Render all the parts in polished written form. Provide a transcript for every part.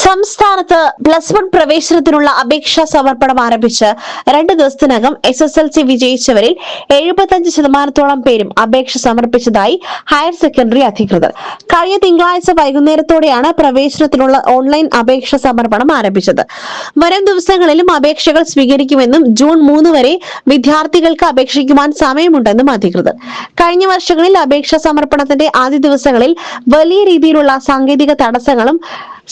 സംസ്ഥാനത്ത് +1 പ്രവേശനത്തിനുള്ള അപേക്ഷാ സമർപ്പണം ആരംഭിച്ച് 2 ദിവസത്തിനകം SSLC വിജയിച്ചവരിൽ 75% പേരും അപേക്ഷ സമർപ്പിച്ചതായി ഹയർ സെക്കൻഡറി അധികൃതർ. കഴിഞ്ഞ തിങ്കളാഴ്ച വൈകുന്നേരത്തോടെയാണ് പ്രവേശനത്തിനുള്ള ഓൺലൈൻ അപേക്ഷ സമർപ്പണം ആരംഭിച്ചത്. വരും ദിവസങ്ങളിലും അപേക്ഷകൾ സ്വീകരിക്കുമെന്നും ജൂൺ 3 വരെ വിദ്യാർത്ഥികൾക്ക് അപേക്ഷിക്കുവാൻ സമയമുണ്ടെന്നും അധികൃതർ. കഴിഞ്ഞ വർഷങ്ങളിൽ അപേക്ഷാ സമർപ്പണത്തിന്റെ ആദ്യ ദിവസങ്ങളിൽ വലിയ രീതിയിലുള്ള സാങ്കേതിക തടസ്സങ്ങളും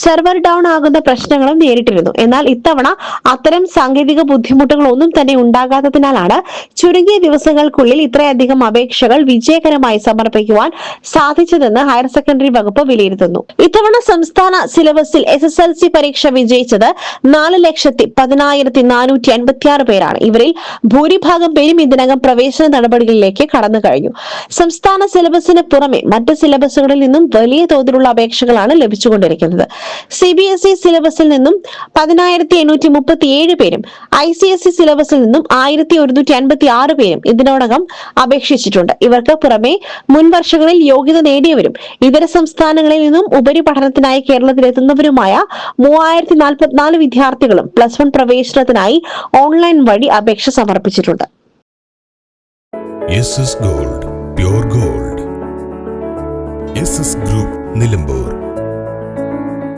സെർവർ ഡൗൺ ആകുന്ന പ്രശ്നങ്ങളും നേരിട്ടിരുന്നു. എന്നാൽ ഇത്തവണ അത്തരം സാങ്കേതിക ബുദ്ധിമുട്ടുകളൊന്നും തന്നെ ഉണ്ടാകാത്തതിനാലാണ് ചുരുങ്ങിയ ദിവസങ്ങൾക്കുള്ളിൽ ഇത്രയധികം അപേക്ഷകൾ വിജയകരമായി സമർപ്പിക്കുവാൻ സാധിച്ചതെന്ന് ഹയർ സെക്കൻഡറി വകുപ്പ് വിലയിരുത്തുന്നു. ഇത്തവണ സംസ്ഥാന സിലബസിൽ SSLC പരീക്ഷ വിജയിച്ചത് 4,10,456 പേരാണ്. ഇവരിൽ ഭൂരിഭാഗം പേരും ഇതിനകം പ്രവേശന നടപടികളിലേക്ക് കടന്നു കഴിഞ്ഞു. സംസ്ഥാന സിലബസിന് പുറമെ മറ്റ് സിലബസുകളിൽ നിന്നും വലിയ തോതിലുള്ള അപേക്ഷകളാണ് ലഭിച്ചുകൊണ്ടിരിക്കുന്നത്. CBSE സിലബസിൽ നിന്നും 10,837 പേരും ICSE സിലബസിൽ നിന്നും 1,156 പേരും ഇതിനോടകം അപേക്ഷിച്ചിട്ടുണ്ട്. ഇവർക്ക് പുറമെ മുൻ വർഷങ്ങളിൽ യോഗ്യത നേടിയവരും ഇതര സംസ്ഥാനങ്ങളിൽ നിന്നും ഉപരിപഠനത്തിനായി കേരളത്തിലെത്തുന്നവരുമായ 3,044 വിദ്യാർത്ഥികളും +1 പ്രവേശനത്തിനായി ഓൺലൈൻ വഴി അപേക്ഷ സമർപ്പിച്ചിട്ടുണ്ട്. SS Gold, Pure Gold. SS Group, Nilambur.